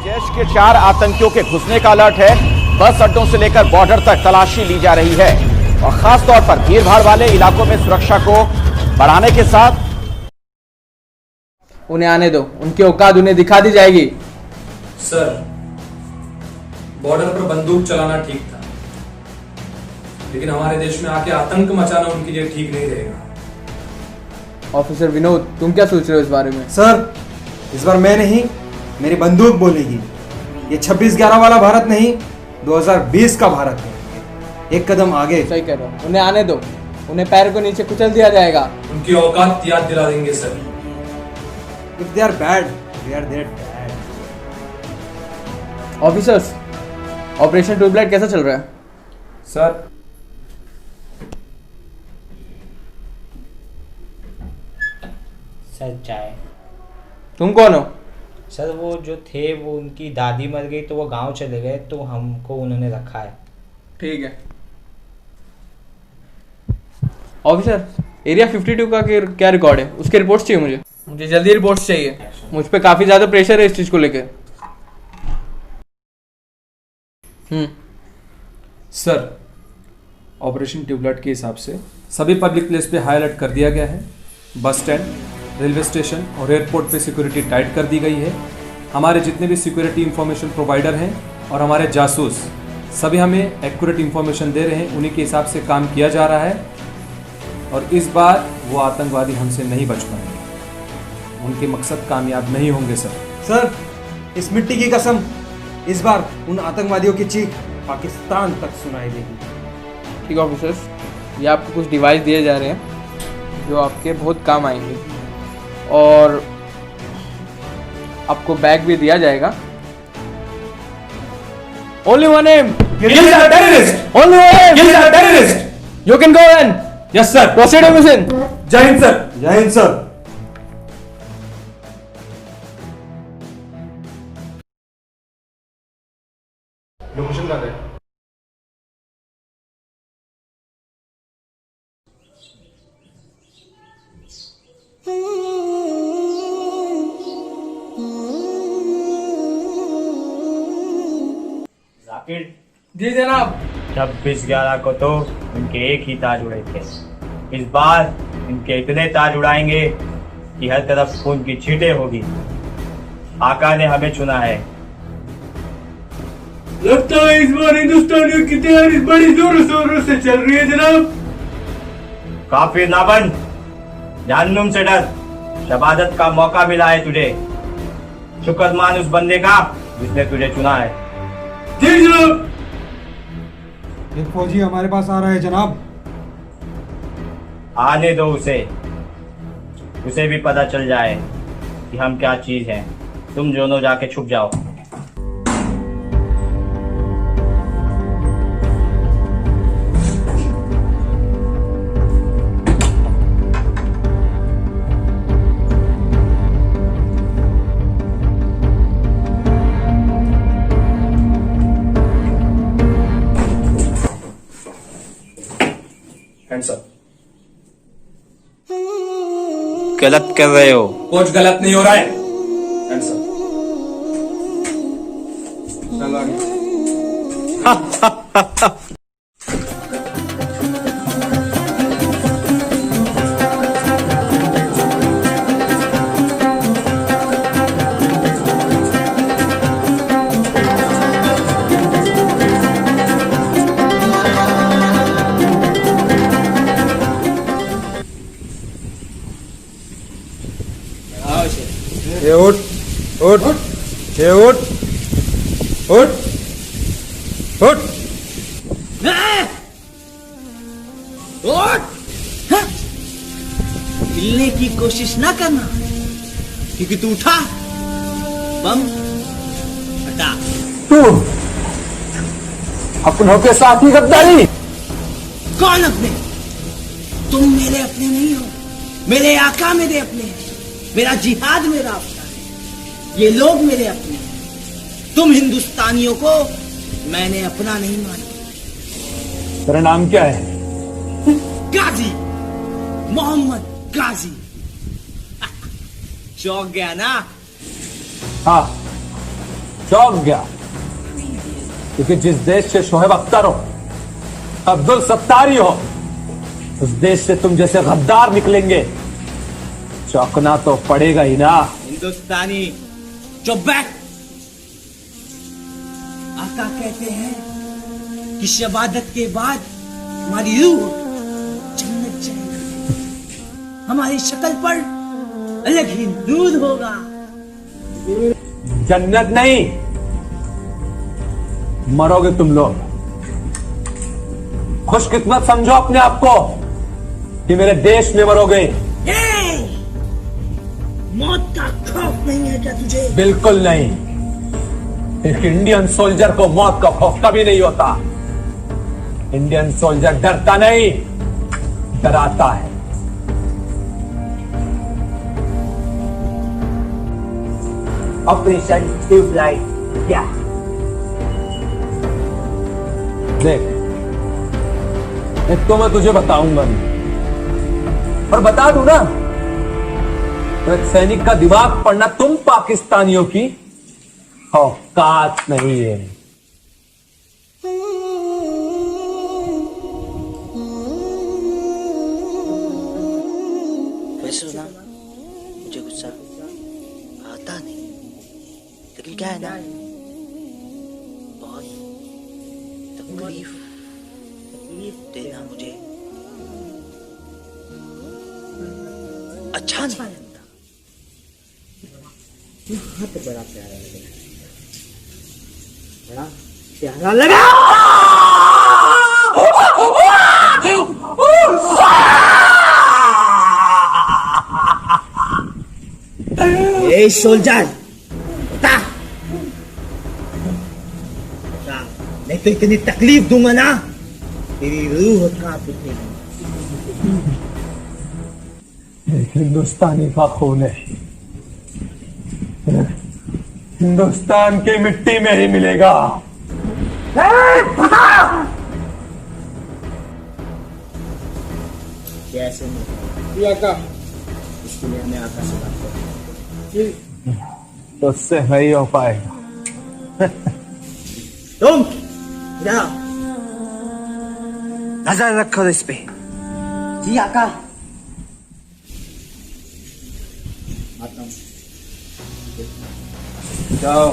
जैश के 4 आतंकियों के घुसने का अलर्ट है। बस अड्डों से लेकर बॉर्डर तक तलाशी ली जा रही है और खास तौर पर भीड़ भाड़ वाले इलाकों में सुरक्षा को बढ़ाने के साथ उन्हें आने दो, उनकी औकात उन्हें दिखा दी जाएगी। सर, बॉर्डर पर बंदूक चलाना ठीक था, लेकिन हमारे देश में आके आतंक मचाना उनके लिए ठीक नहीं रहेगा। ऑफिसर विनोद, तुम क्या सोच रहे हो इस बारे में? सर, इस बार मैं नहीं, मेरी बंदूक बोलेगी। ये 26/11 वाला भारत नहीं, 2020 का भारत है। एक कदम आगे। सही कह रहे हो, उन्हें आने दो, उन्हें पैर को नीचे कुचल दिया जाएगा। उनकी औकात याद दिला देंगे sir. If they are bad, they are that bad. Officers, operation tubelight कैसा चल रहा है? सर, सर चाय। तुम कौन हो? सर वो जो थे वो उनकी दादी मर गई तो वो गांव चले गए, तो हमको उन्होंने रखा है। ठीक है। ऑफिसर, एरिया 52 का क्या रिकॉर्ड है? उसके रिपोर्ट्स चाहिए मुझे जल्दी रिपोर्ट्स चाहिए। मुझ पे काफी ज्यादा प्रेशर है इस चीज को लेकर। सर, ऑपरेशन ट्यूबलाइट के हिसाब से सभी पब्लिक प्लेस पे हाई अलर्ट कर दिया गया है। बस स्टैंड, रेलवे स्टेशन और एयरपोर्ट पे सिक्योरिटी टाइट कर दी गई है। हमारे जितने भी सिक्योरिटी इंफॉर्मेशन प्रोवाइडर हैं और हमारे जासूस सभी हमें एक्यूरेट इंफॉर्मेशन दे रहे हैं, उन्हीं के हिसाब से काम किया जा रहा है। और इस बार वो आतंकवादी हमसे नहीं बच पाएंगे, उनके मकसद कामयाब नहीं होंगे सर। सर, इस मिट्टी की कसम, इस बार उन आतंकवादियों की चीख पाकिस्तान तक सुनाई देगी। ठीक है ऑफिसर्स, ये आपको कुछ डिवाइस दिए जा रहे हैं जो आपके बहुत काम आएंगे, और आपको बैग भी दिया जाएगा। Only one aim. Kill the terrorist. Only one aim. Kill the terrorist. You can go in. Yes sir. Proceed your mission. जय हिंद सर। जय हिंद सर। लोकेशन कहाँ है? जाकिर, जी जनाब। 26/11 को तो इनके एक ही ताज उड़े थे। इस बार इनके इतने ताज उड़ाएंगे कि हर तरफ खून की छींटें होगी। आका ने हमें चुना है। लगता है इस बार हिंदुस्तानियों की तैयारी बड़ी जोरों शोरों से चल रही है जनाब। काफिर ना बन, जहन्नुम से डर। शहादत का मौका मिला है तुझे। शुक्र मान उस बंदे का जिसने तुझे चुना है। जी जनाब। एक फौजी हमारे पास आ रहा है जनाब। आने दो उसे भी पता चल जाए कि हम क्या चीज हैं। तुम दोनों जाके छुप जाओ। Hands up. गलत कर रहे हो। कुछ गलत नहीं हो रहा है। Hands up. चल आगे। ये उठ उठ, ये उठ उठ उठ। हिलने की कोशिश ना करना, क्योंकि तू उठा बम हटा। तू अपनों के साथ ही गद्दारी। कौन अपने? तुम मेरे अपने नहीं हो। मेरे आका मेरे अपने हैं। मेरा जिहाद मेरा अपना है। ये लोग मेरे अपने हैं। तुम हिंदुस्तानियों को मैंने अपना नहीं माना। तेरा नाम क्या है? गाजी, मोहम्मद गाजी। चौंक गया ना? हाँ, चौंक गया, क्योंकि जिस देश से शोएब अख्तर हो, अब्दुल सत्तारी हो, उस देश से तुम जैसे गद्दार निकलेंगे, चौंकना तो पड़ेगा ही ना। हिंदुस्तानी चुप बैठ। आका कहते हैं कि शहादत के बाद हमारी रूह जन्नत जाएगी, हमारी शक्ल पर अलग ही नूर होगा। जन्नत नहीं, मरोगे तुम लोग। खुशकिस्मत समझो अपने आप को कि मेरे देश में मरोगे। मौत का खौफ नहीं है क्या तुझे? बिल्कुल नहीं। एक इंडियन सोल्जर को मौत का खौफ कभी नहीं होता। इंडियन सोल्जर डरता नहीं, डराता है। ऑपरेशन ट्यूबलाइट क्या? देख, एक तो मैं तुझे बताऊंगा नहीं, और बता दूं ना, तो एक सैनिक का दिमाग पढ़ना तुम पाकिस्तानियों की औकात नहीं है। वैसे ना मुझे गुस्सा आता नहीं, लेकिन क्या है ना, बहुत तकलीफ देना मुझे अच्छा नहीं लगता। हाथ बड़ा प्यारा लगा, बड़ा प्यारा लगा। ए सोल्जर, बता, नहीं तो इतनी तकलीफ दूंगा ना, तेरी रूह कांप उठेगी। हिंदुस्तानी का खून है, हिंदुस्तान की मिट्टी में ही मिलेगा। कैसे नहीं? इसके लिए हमें आका से बात करनी है। तो उससे नहीं हो पाएगा। तुम जाओ, नजर रखो इस पे। जी आका। आता हूं। जाओ।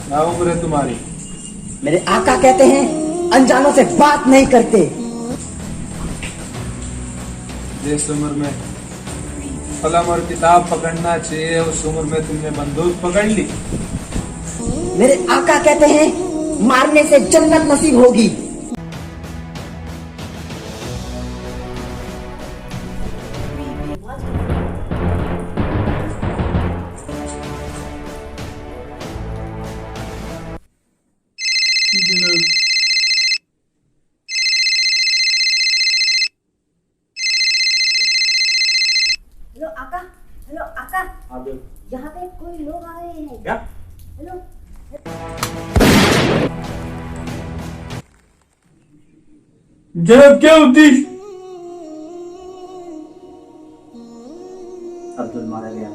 क्या उम्र है तुम्हारी? मेरे आका कहते हैं अनजानों से बात नहीं करते। जिस उम्र में कलम और किताब पकड़ना चाहिए, उस उम्र में तुमने बंदूक पकड़ ली। मेरे आका कहते हैं मारने से जन्नत नसीब होगी। हेलो आका, हेलो आका, यहाँ पे कोई लोग आ रहे हैं। क्या? हेलो, जनाब क्या होती? अब्दुल मारा गया।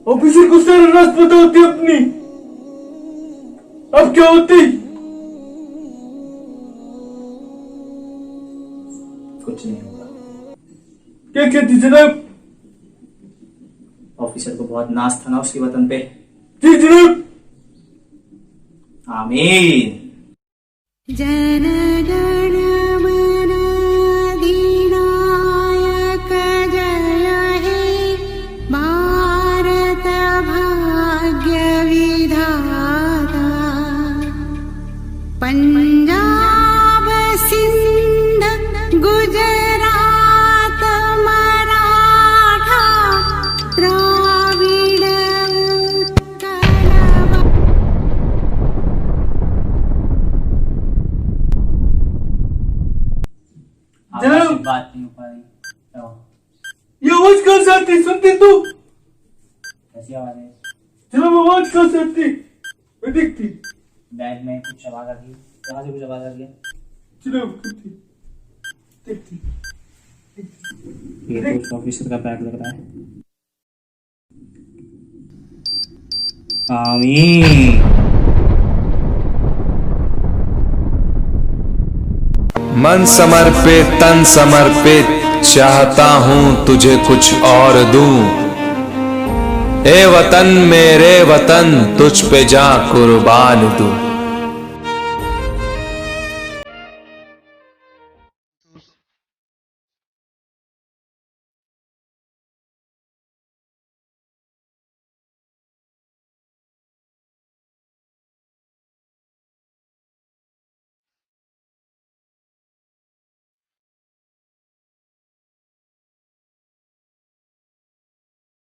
ऑफिसर को सारा राज पता होती अपनी, अब क्या होती? कुछ नहीं होगा। क्या कहती जनाब? ऑफिसर को बहुत नाज था ना उसके वतन पे। जी जनाब। आमीन। जन गण मन अधिनायक जय हे भारत भाग्य विधाता। पंजाब सिंध गुजरात मराठा द्राविड़ उत्कल। जनाब। बात नहीं हो पा रही। ये आवाज कहाँ से आती? सुनती तू? कैसी आवाज है? जनाब आवाज कहाँ से आती? मैं दिखती। बैग में कुछ आवाज आ रही है। कहाँ से कुछ आवाज आ रही है? जनाब दिखती। ये तो उस ऑफिसर का बैग लग रहा है। आमीन। मन समर्पित तन समर्पित, चाहता हूँ तुझे कुछ और दूं। ए वतन मेरे वतन, तुझ पे जा कुर्बान दूं।